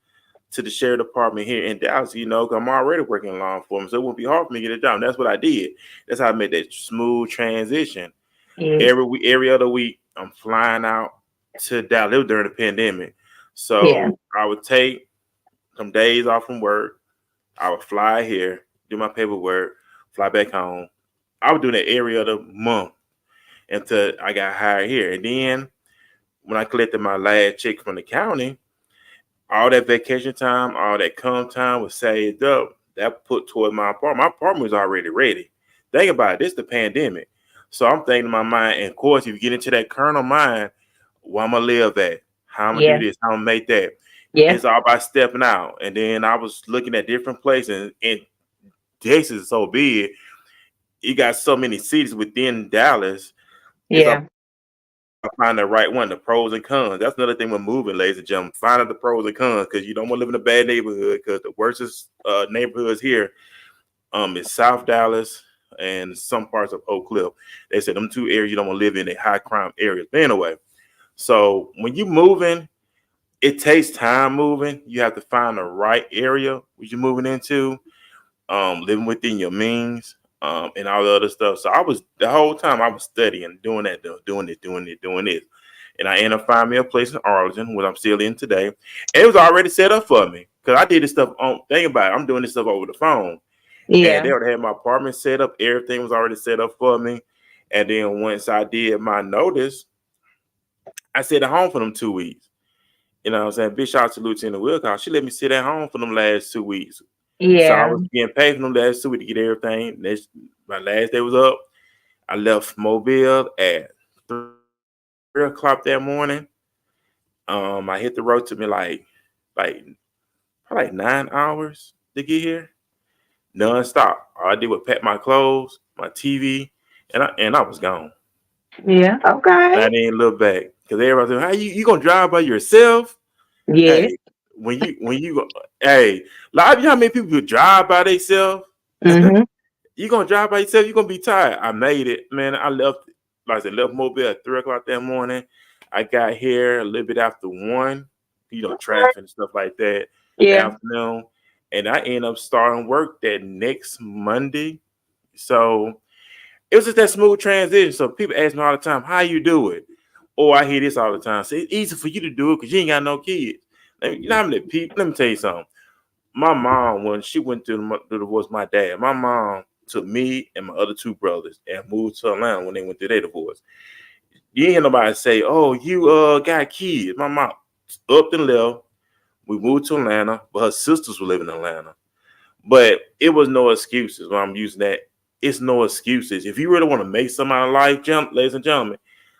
to the sheriff department here in Dallas. 'Cause I'm already working in law enforcement, so it won't be hard for me to get a job. And that's what I did. That's how I made that smooth transition. Yes. Every week, every other week, I'm flying out to Dallas. It was during the pandemic, Yeah. so I would take some days off from work. I would fly here, do my paperwork, fly back home. I was doing that every other month until I got hired here. And then when I collected my last check from the county, all that vacation time, all that come time was saved up. That put toward my apartment. My apartment was already ready. Think about it. This is the pandemic. So I'm thinking in my mind, and of course, if you get into that kernel mind, where I'm gonna live at, how I'm gonna Yeah. do this, how I'm gonna make that. Yeah. It's all about stepping out. And then I was looking at different places, and Texas is so big. You got so many cities within Dallas. It's Yeah. find the right one, the pros and cons. That's another thing with moving, ladies and gentlemen. Finding the pros and cons because you don't want to live in a bad neighborhood. Because the worst neighborhoods here is South Dallas and some parts of Oak Cliff. They said them two areas you don't want to live in, a high crime areas. But anyway, so when you moving, it takes time moving. You have to find the right area which you're moving into, living within your means. And all the other stuff. So the whole time I was studying, doing that, doing this. And I ended up finding me a place in Arlington, where I'm still in today. And it was already set up for me. Because I did this stuff think about it, I'm doing this stuff over the phone. And they Yeah. already had my apartment set up, everything was already set up for me. And then once I did my notice, I stayed at home for them 2 weeks. You know what I'm saying? Big shout out to Lieutenant Wilcox. She let me sit at home for them last 2 weeks. So I Yeah. was getting paid for them last 2 weeks to get everything. My last day was up. I left Mobile at 3 o'clock that morning. I hit the road. To me probably like 9 hours to get here, non-stop. All I did was pack my clothes, my TV, and I was gone. Yeah. And I Okay. didn't look back because everybody said, "How you gonna drive by yourself?" Yes. Hey, hey, like you know how many people drive by themselves? Mm-hmm. You gonna drive by yourself? You gonna be tired. I made it, man. I left, like I said, left Mobile at 3 o'clock that morning. I got here a little bit after 1. Traffic and stuff like that. The Yeah. afternoon, and I ended up starting work that next Monday. So it was just that smooth transition. So people ask me all the time, "How you do it?" Or I hear this all the time. Say it's easy for you to do it because you ain't got no kids. You know how many people? Let me tell you something. My mom, when she went through the divorce, my dad, my mom took me and my other 2 brothers and moved to Atlanta when they went through their divorce. You ain't hear nobody say, "Oh, you got kids." My mom up and left. We moved to Atlanta, but her sisters were living in Atlanta. But it was no excuses when I'm using that. It's no excuses. If you really want to make something out of life, ladies and gentlemen,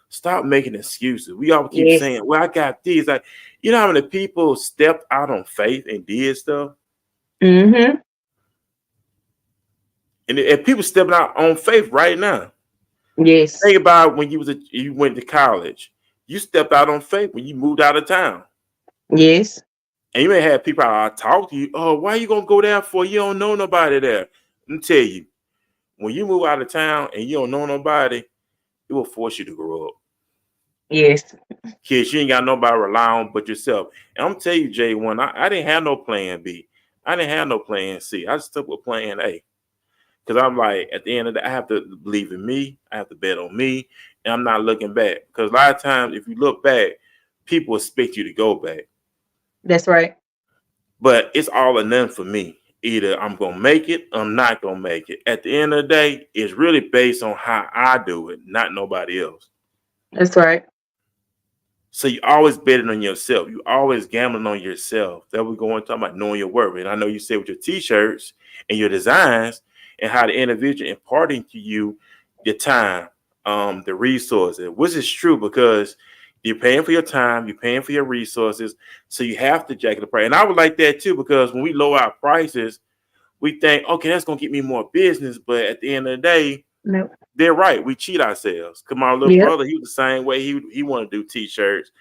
stop making excuses. We all keep Yes. saying, "Well, I got these." Like, you know how many people stepped out on faith and did stuff? Mm-hmm. And if people stepping out on faith right now. Yes. Think about when you went to college. You stepped out on faith when you moved out of town. Yes. And you may have people talk to you. Oh, why you gonna go there for? You don't know nobody there. Let me tell you, when you move out of town and you don't know nobody, it will force you to grow up. Yes. Kids, you ain't got nobody to rely on but yourself. And I'm telling you, J1, I didn't have no plan B. I didn't have no plan C. I stuck with plan A. Because I'm like, at the end of the day, I have to believe in me. I have to bet on me. And I'm not looking back. Because a lot of times, if you look back, people expect you to go back. That's right. But it's all or none for me. Either I'm going to make it, or I'm not going to make it. At the end of the day, it's really based on how I do it, not nobody else. That's right. So you always betting on yourself. You always gambling on yourself. That we're going to talk about knowing your worth. And I know you said with your t-shirts and your designs and how the individual imparting to you your time, the resources, which is true because you're paying for your time, you're paying for your resources. So you have to jack the price. And I would like that too, because when we lower our prices, we think, okay, that's going to get me more business. But at the end of the day, Nope. they're right. We cheat ourselves. Because my little brother, he was the same way. He wanted to do t-shirts.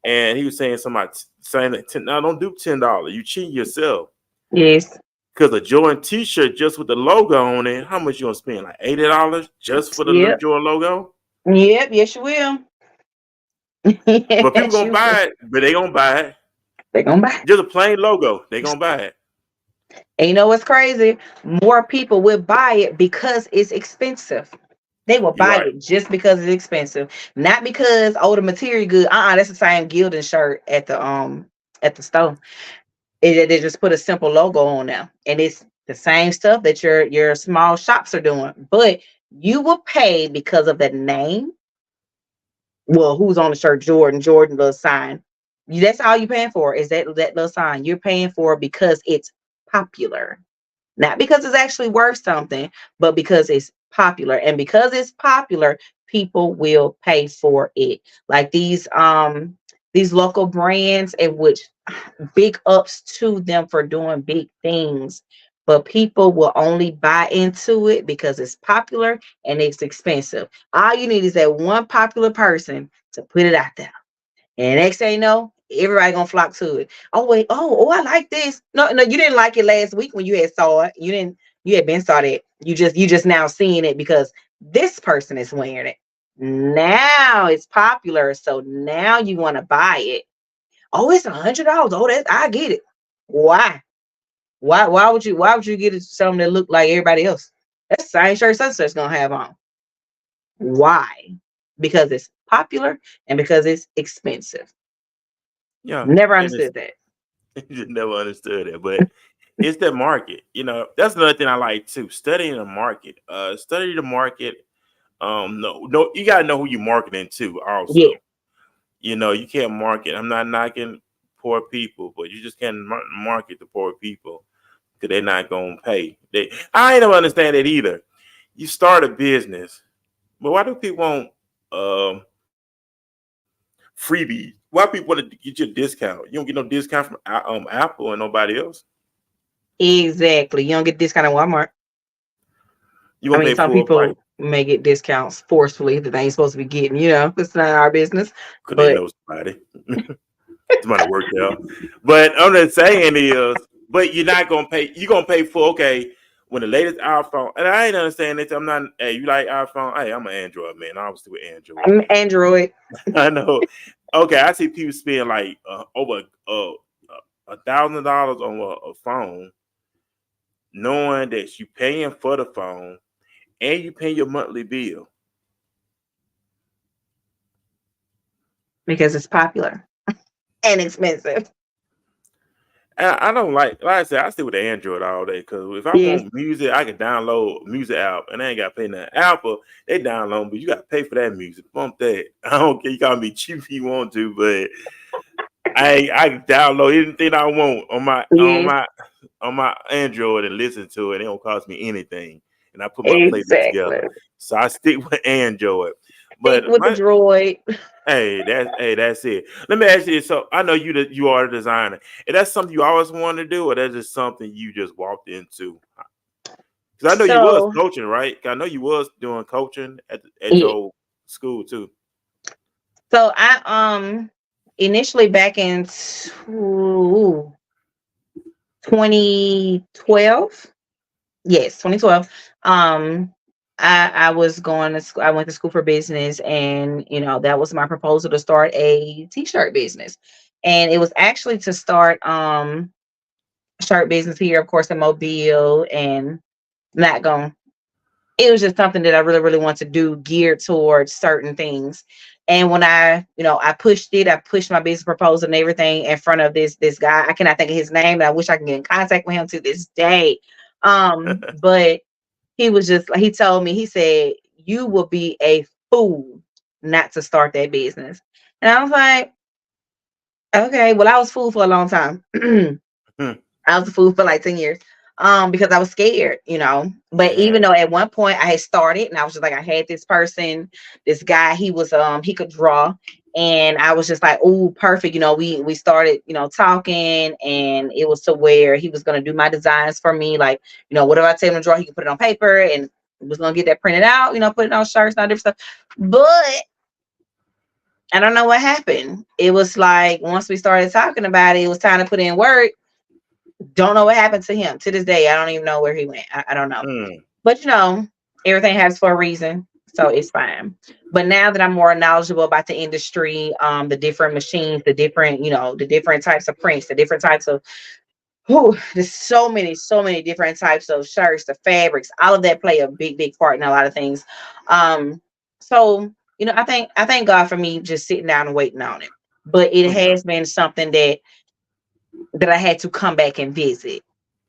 And he was saying saying that no, don't do $10. You cheat yourself. Yes. Because a Jordan t-shirt just with the logo on it, how much you gonna spend? Like $80 just for the little Jordan logo? Yep. Yes, you will. But people Yes, gonna you buy will. it, but they gonna buy it. They're gonna buy it. Just a plain logo. They gonna buy it. And you know what's crazy? More people will buy it because it's expensive. They will You're buy right. it just because it's expensive, not because the material good. That's the same Gildan shirt at the store. They just put a simple logo on there, and it's the same stuff that your small shops are doing. But you will pay because of the name. Well, who's on the shirt? Jordan little sign. That's all you're paying for is that little sign. You're paying for it because it's popular. Not because it's actually worth something, but because it's popular. And because it's popular, people will pay for it. Like these local brands, in which big ups to them for doing big things. But people will only buy into it because it's popular and it's expensive. All you need is that one popular person to put it out there. And next thing you know, everybody gonna flock to it. Oh wait, I like this. No, you didn't like it last week when you had saw it. You had been saw it. You just now seeing it because this person is wearing it. Now it's popular, so now you want to buy it. Oh, it's $100. Oh, I get it. Why? Why would you get it something that look like everybody else? That's the same shirt such gonna have on. Why? Because it's popular and because it's expensive. Yeah. Never And it's understood that. you just never understood it. But it's that market. That's another thing I like too. Studying the market. Study the market. No, you gotta know who you're marketing to also. Yeah. You can't market. I'm not knocking poor people, but you just can't market to poor people because they're not gonna pay. I ain't never understand that either. You start a business, but why do people want freebies? Why people want to get you a discount? You don't get no discount from Apple and nobody else. Exactly. You don't get discount at Walmart. You gonna pay Some full price people may get discounts forcefully that they ain't supposed to be getting. It's not our business. because they But know somebody. Somebody worked out. But I'm just saying is, but you're not gonna pay. You're gonna pay for when the latest iPhone. And I ain't understand it. I'm not. Hey, you like iPhone? Hey, I'm an Android man. Obviously with Android. I'm Android. I know. Okay, I see people spend like over $1,000 on a phone, knowing that you paying for the phone and you pay your monthly bill. Because it's popular and expensive. I don't like I said, I stay with the Android all day because if I Yes. want music, I can download music app and I ain't got to pay nothing. Apple, they download, but you got to pay for that music. Bump that. I don't care. You got to be cheap if you want to, but I can download anything I want Yes. on my Android and listen to it. It don't cost me anything, and I put my playlist Exactly. together. So I stick with Android. Stick But with the droid. that's it. Let me ask you this. So I know you are a designer. Is that something you always wanted to do, or that's just something you just walked into? Because I know you was So coaching, right? I know you was doing coaching at yeah. your school too. So I initially back in 2012. Yes, 2012. Um, I was going to school. I went to school for business, and that was my proposal to start a t-shirt business, and it was actually to start shirt business here, of course, in Mobile, and not going. It was just something that I really, really want to do, geared towards certain things. And when I pushed it, I pushed my business proposal and everything in front of this guy. I cannot think of his name, and I wish I can get in contact with him to this day. But he was just like, he told me, he said, "You will be a fool not to start that business." And I was like, okay, well, I was fool for a long time. Hmm. I was a fool for like 10 years. Because I was scared. But Yeah. even though at one point I had started and I was just like, I had this person, this guy, he could draw. And I was just like, oh, perfect. We started, talking, and it was to where he was gonna do my designs for me. Like, whatever I tell him to draw, he could put it on paper and was gonna get that printed out, put it on shirts and all different stuff. But I don't know what happened. It was like once we started talking about it, it was time to put in work. Don't know what happened to him to this day. I don't even know where he went. I don't know. Hmm. But everything happens for a reason. So it's fine. But now that I'm more knowledgeable about the industry, the different machines, the different types of prints, the different types of there's so many different types of shirts, the fabrics, all of that play a big, big part in a lot of things. So I thank God for me just sitting down and waiting on it. But it Yeah. has been something that I had to come back and visit.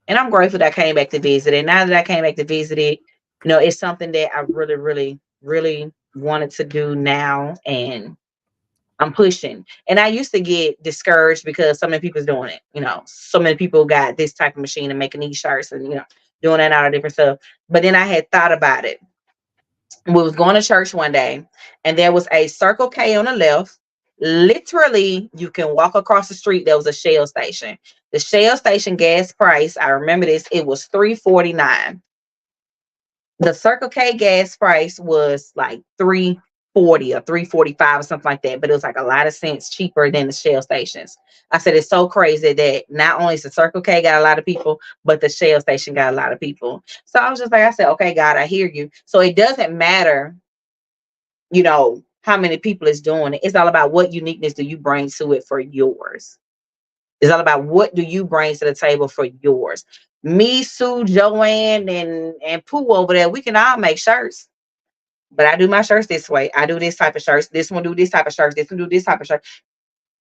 And I'm grateful that I came back to visit. And now that I came back to visit it, it's something that I really, really, really wanted to do now. And I'm pushing. And I used to get discouraged because so many people's doing it. So many people got this type of machine and making these shirts and, doing that and all the different stuff. But then I had thought about it. We was going to church one day, and there was a Circle K on the left. Literally, you can walk across the street. There was a Shell station. The Shell station gas price, I remember this, it was $3.49. The Circle K gas price was like $3.40 or $3.45 or something like that, but it was like a lot of cents cheaper than the Shell stations. I said it's so crazy that not only is the Circle K got a lot of people, but the Shell station got a lot of people. So I was just like, I said, okay, God, I hear you. So it doesn't matter, how many people is doing it. It's all about what uniqueness do you bring to it for yours. It's all about what do you bring to the table for yours. Me, Sue, Joanne, and Pooh over there, we can all make shirts. But I do my shirts this way. I do this type of shirts. This one do this type of shirts. This one do this type of shirt.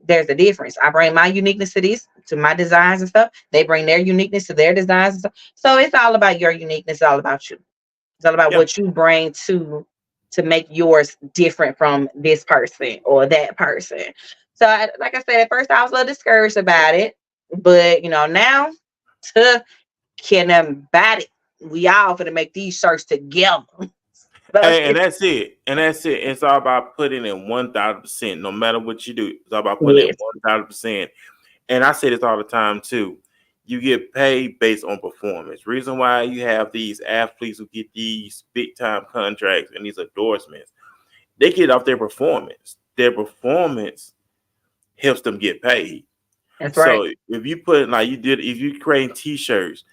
There's a difference. I bring my uniqueness to my designs and stuff. They bring their uniqueness to their designs and stuff. So it's all about your uniqueness. It's all about you. It's all about Yeah. what you bring to make yours different from this person or that person. So, like I said, at first I was a little discouraged about it, but now to can about it. We all gonna make these shirts together. So And that's it. And that's it. It's all about putting in 1,000%. No matter what you do, it's all about putting in yes, 1,000%. And I say this all the time too. You get paid based on performance. Reason why you have these athletes who get these big time contracts and these endorsements, they get off their performance. Their performance helps them get paid. that's right. So if you put like you did, if you create t-shirts,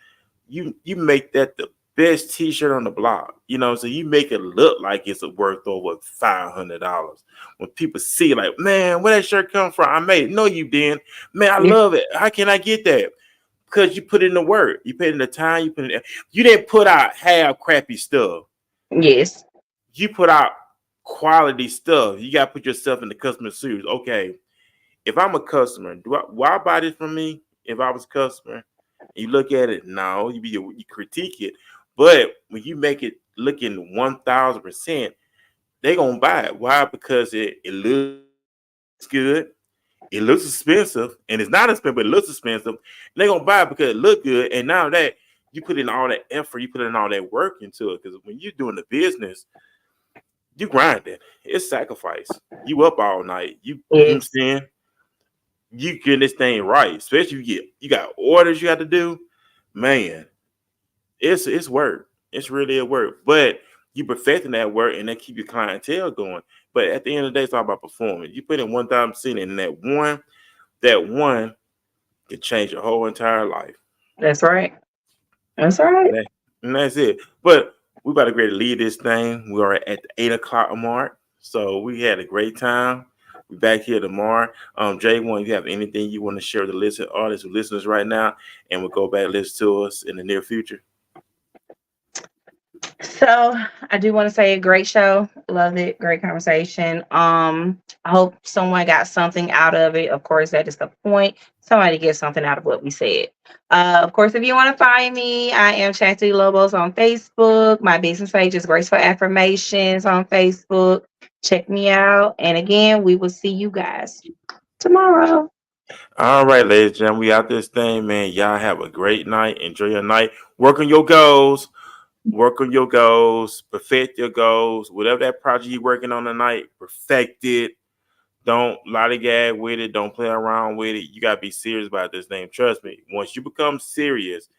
you make that the best t-shirt on the block. So you make it look like it's worth over $500. When people see like, man, where that shirt come from? I made it. No, you didn't. Man, I love it. How can I get that? Because you put in the work, you put in the time, you didn't put out half crappy stuff. Yes, You put out quality stuff. You gotta put yourself in the customer shoes. Okay, if I'm a customer, why buy this from me? If I was a customer, you look at it, no, you critique it, but when you make it looking 1,000%, they gonna buy it. Why? Because it looks good, it looks expensive, and it's not expensive, but it looks expensive. They gonna buy it because it look good, and now that you put in all that effort, you put in all that work into it. Because when you're doing the business, you grinding. It's sacrifice. You up all night. You know what I'm yes. saying? You getting this thing right, especially you got orders you got to do, man. It's work. It's really a work, but you perfecting that work and that keep your clientele going. But at the end of the day, it's all about performance. You put in 1,000% in that one can change your whole entire life. That's right. That's right. And that's it. But we about to get ready to leave this thing. We are at the 8 o'clock mark. So we had a great time. We back here tomorrow. J1, you have anything you want to share with the audience who listeners right now, and we'll go back and listen to us in the near future. So I do want to say a great show. Loved it. Great conversation. I hope someone got something out of it. Of course, that is the point. Somebody gets something out of what we said. Of course, if you want to find me, I am Chastity Lobos on Facebook. My business page is Graceful Affirmations on Facebook. Check me out. And again, we will see you guys tomorrow. All right, ladies and gentlemen, we out this thing, man. Y'all have a great night. Enjoy your night. Work on your goals. Work on your goals. Perfect your goals. Whatever that project you're working on tonight, perfect it. Don't lollygag with it. Don't play around with it. You got to be serious about this thing. Trust me. Once you become serious,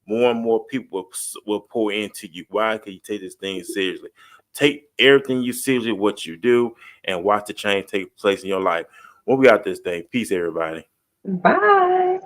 more and more people will pour into you. Why? Because you take this thing seriously. Take everything you seriously, what you do, and watch the change take place in your life. We'll be out this thing. Peace, everybody. Bye.